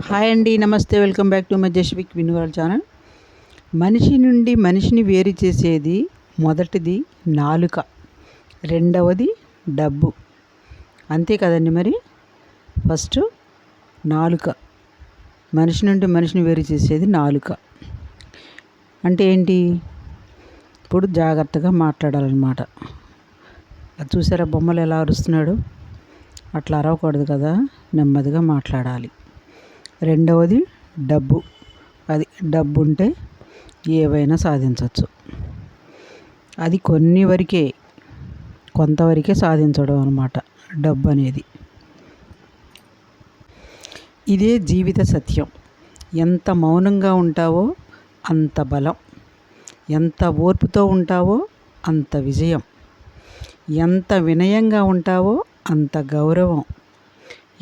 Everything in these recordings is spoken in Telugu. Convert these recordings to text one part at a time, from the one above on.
హాయ్ అండి, నమస్తే. వెల్కమ్ బ్యాక్ టు మై జస్విక్ వినువల్ ఛానల్. మనిషి నుండి మనిషిని వేరు చేసేది మొదటిది నాలుక, రెండవది డబ్బు. అంతే కదండి. మరి ఫస్ట్ నాలుక, మనిషి నుండి మనిషిని వేరు చేసేది నాలుక. అంటే ఏంటి? ఇప్పుడు జాగ్రత్తగా మాట్లాడాలన్నమాట. అది చూసారా, బొమ్మలు ఎలా అరుస్తున్నాడు? అట్లా అరవకూడదు కదా, నెమ్మదిగా మాట్లాడాలి. రెండవది డబ్బు. అది డబ్బు ఉంటే ఏవైనా సాధించవచ్చు. అది కొంతవరకే సాధించడం అన్నమాట డబ్బు అనేది. ఇదే జీవిత సత్యం. ఎంత మౌనంగా ఉంటావో అంత బలం, ఎంత ఓర్పుతో ఉంటావో అంత విజయం, ఎంత వినయంగా ఉంటావో అంత గౌరవం,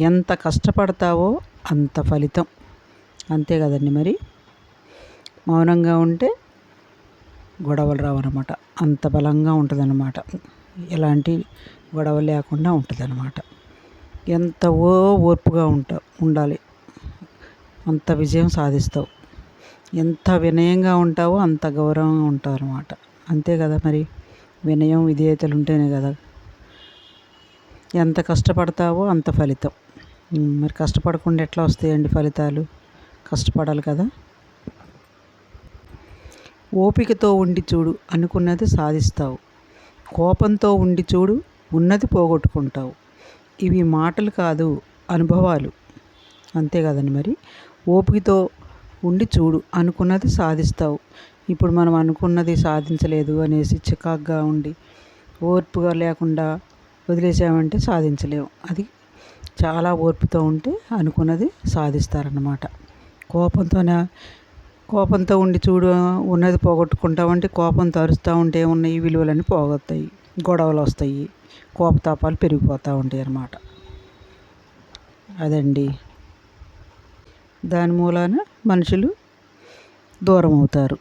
ఎంత కష్టపడతావో అంత ఫలితం. అంతే కదండి. మరి మౌనంగా ఉంటే గొడవలు రావన్నమాట. అంత బలంగా ఉంటుందన్నమాట. ఎలాంటి గొడవ లేకుండా ఉంటుందన్నమాట. ఎంత ఓర్పుగా ఉండాలి, అంత విజయం సాధిస్తావు. ఎంత వినయంగా ఉంటావో అంత గౌరవంగా ఉంటావు అన్నమాట. అంతే కదా. మరి వినయం విధేయతలు ఉంటేనే కదా. ఎంత కష్టపడతావో అంత ఫలితం. మరి కష్టపడకుండా ఎట్లా వస్తాయండి ఫలితాలు? కష్టపడాలి కదా. ఓపికతో ఉండి చూడు, అనుకున్నది సాధిస్తావు. కోపంతో ఉండి చూడు, ఉన్నది పోగొట్టుకుంటావు. ఇవి మాటలు కాదు, అనుభవాలు. అంతే కదండి. మరి ఓపికతో ఉండి చూడు, అనుకున్నది సాధిస్తావు. ఇప్పుడు మనం అనుకున్నది సాధించలేదు అనేసి చికాగ్గా ఉండి ఓర్పుగా లేకుండా వదిలేసామంటే సాధించలేము. అది చాలా ఓర్పుతో ఉంటే అనుకున్నది సాధిస్తారన్నమాట. కోపంతో ఉండి చూడు, ఉన్నది పోగొట్టుకుంటామంటే కోపంతో అరుస్తూ ఉంటే ఉన్న ఈ విలువలన్నీ పోగొత్తాయి, గొడవలు వస్తాయి, కోపతాపాలు పెరిగిపోతూ ఉంటాయి అన్నమాట. అదండి. దాని మూలాన మనుషులు దూరం అవుతారు.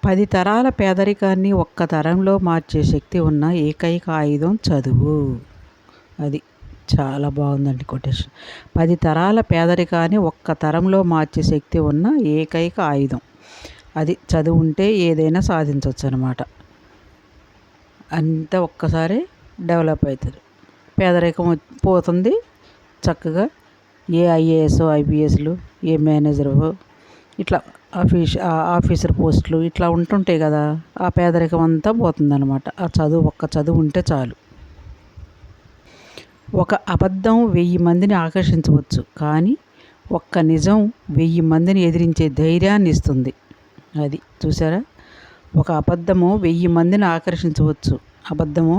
10 తరాల పేదరికాన్ని ఒక్క తరంలో మార్చే శక్తి ఉన్న ఏకైక ఆయుధం చదువు. అది చాలా బాగుందండి కొటేషన్. 10 తరాల పేదరికాన్ని ఒక్క తరంలో మార్చే శక్తి ఉన్న ఏకైక ఆయుధం అది చదువు ఉంటే ఏదైనా సాధించవచ్చు అన్నమాట. అంతా ఒక్కసారి డెవలప్ అవుతుంది. పేదరికం పోతుంది. చక్కగా ఏ ఐఏఎస్ ఐపీఎస్లు, ఏ మేనేజరు, ఇట్లా ఆఫీసర్ పోస్టులు ఇట్లా ఉంటుంటాయి కదా. ఆ పేదరికం అంతా పోతుందన్నమాట. ఆ ఒక్క చదువు ఉంటే చాలు. ఒక అబద్ధం 1000 మందిని ఆకర్షించవచ్చు, కానీ ఒక్క నిజం 1000 మందిని ఎదిరించే ధైర్యాన్ని ఇస్తుంది. అది చూసారా. ఒక అబద్ధము 1000 మందిని ఆకర్షించవచ్చు. అబద్ధము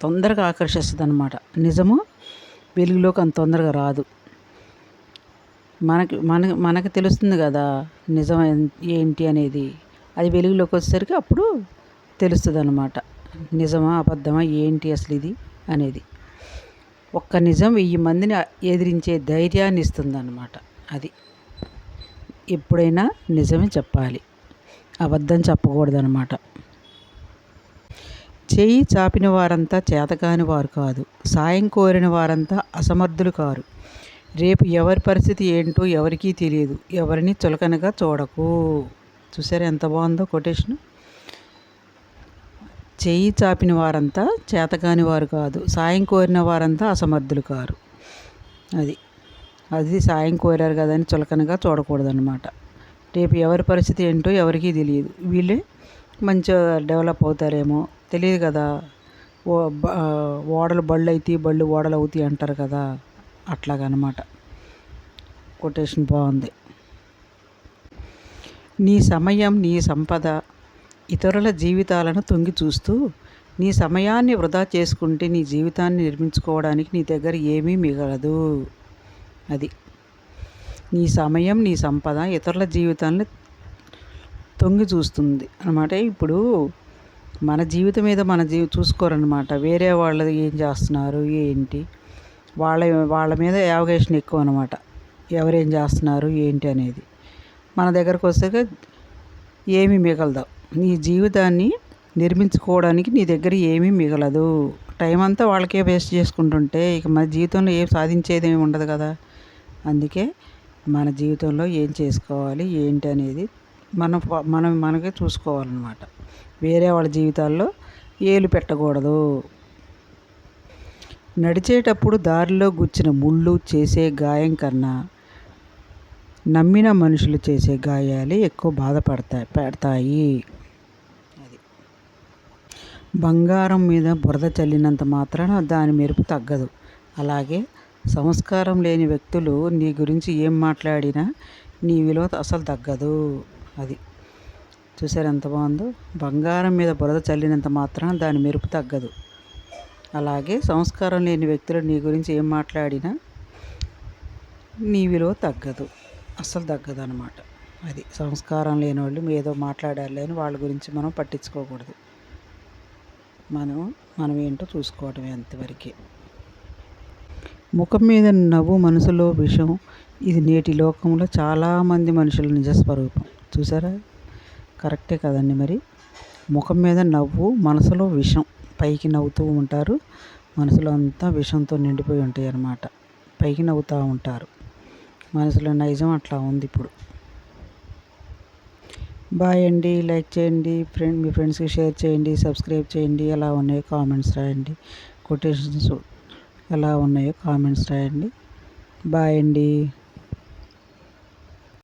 తొందరగా ఆకర్షిస్తుంది అన్నమాట. నిజము వెలుగులోకి అంత తొందరగా రాదు. మనకు తెలుస్తుంది కదా నిజం ఏంటి అనేది. అది వెలుగులోకి వచ్చేసరికి అప్పుడు తెలుస్తుంది అన్నమాట. నిజమా అబద్ధమా ఏంటి అసలు ఇది అనేది. ఒక్క నిజం 1000 మందిని ఎదిరించే ధైర్యాన్ని ఇస్తుంది అన్నమాట. అది ఎప్పుడైనా నిజమే చెప్పాలి, అబద్ధం చెప్పకూడదు అన్నమాట. చేయి చాపిన వారంతా చేతకాని వారు కాదు, సాయం కోరిన వారంతా అసమర్థులు కారు. రేపు ఎవరి పరిస్థితి ఏంటో ఎవరికీ తెలియదు, ఎవరిని చులకనగా చూడకు. చూసారా ఎంత బాగుందో కొటేషన్. చేయి చాపిన వారంతా చేతకాని వారు కాదు, సాయం కోరిన వారంతా అసమర్థులు కారు. అది సాయం కోరారు కదా అని చులకనగా చూడకూడదన్నమాట. రేపు ఎవరి పరిస్థితి ఏంటో ఎవరికీ తెలియదు. వీళ్ళే మంచిగా డెవలప్ అవుతారేమో తెలియదు కదా. ఓడలు బళ్ళు అవుతాయి, బళ్ళు ఓడలు అవుతాయి అంటారు కదా. అట్లాగనమాట. కొటేషన్ బాగుంది. నీ సమయం నీ సంపద. ఇతరుల జీవితాలను తొంగి చూస్తూ నీ సమయాన్ని వృధా చేసుకుంటే నీ జీవితాన్ని నిర్మించుకోవడానికి నీ దగ్గర ఏమీ మిగలదు. అది నీ సమయం నీ సంపద ఇతరుల జీవితాన్ని తొంగి చూస్తుంది అన్నమాట. ఇప్పుడు మన జీవితం మీద చూసుకోరన్నమాట. వేరే వాళ్ళు ఏం చేస్తున్నారు ఏంటి, వాళ్ళ మీద యావగేషన్ ఎక్కువ అన్నమాట. ఎవరేం చేస్తున్నారు ఏంటి అనేది. మన దగ్గరకు వస్తే ఏమీ మిగలదు. నీ జీవితాన్ని నిర్మించుకోవడానికి నీ దగ్గర ఏమీ మిగలదు. టైం అంతా వాళ్ళకే వేస్ట్ చేసుకుంటుంటే ఇక మన జీవితంలో ఏం సాధించేది ఏమి ఉండదు కదా. అందుకే మన జీవితంలో ఏం చేసుకోవాలి ఏంటి అనేది మనం మనకే చూసుకోవాలన్నమాట. వేరే వాళ్ళ జీవితాల్లో ఏలు పెట్టకూడదు. నడిచేటప్పుడు దారిలో గుచ్చిన ముళ్ళు చేసే గాయం కన్నా నమ్మిన మనుషులు చేసే గాయాలే ఎక్కువ పెడతాయి. అది బంగారం మీద బురద చల్లినంత మాత్రాన దాని మెరుపు తగ్గదు. అలాగే సంస్కారం లేని వ్యక్తులు నీ గురించి ఏం మాట్లాడినా నీ విలువ అసలు తగ్గదు. అది చూసారు ఎంత బాగుందో. బంగారం మీద బురద చల్లినంత మాత్రాన దాని మెరుపు తగ్గదు. అలాగే సంస్కారం లేని వ్యక్తులు నీ గురించి ఏం మాట్లాడినా నీ విలువ తగ్గదు, అస్సలు తగ్గదు అనమాట. అది సంస్కారం లేని వాళ్ళు ఏదో మాట్లాడాలి అని వాళ్ళ గురించి మనం పట్టించుకోకూడదు. మనం ఏంటో చూసుకోవటమే అంతవరకే. ముఖం మీద నవ్వు మనసులో విషం, ఇది నేటి లోకంలో చాలామంది మనుషుల నిజస్వరూపం. చూసారా, కరెక్టే కదండి. మరి ముఖం మీద నవ్వు మనసులో విషం, పైకి నవ్వుతూ ఉంటారు, మనసులో అంతా విషంతో నిండిపోయి ఉంటాయి అన్నమాట. పైకి నవ్వుతూ ఉంటారు, మనసులో నైజం అట్లా ఉంది ఇప్పుడు. బాయ్ అండి. లైక్ చేయండి, మీ ఫ్రెండ్స్కి షేర్ చేయండి, సబ్స్క్రైబ్ చేయండి. ఎలా ఉన్నాయో కామెంట్స్ రాయండి, కొటేషన్స్ ఎలా ఉన్నాయో కామెంట్స్ రాయండి. బాయ్ అండి.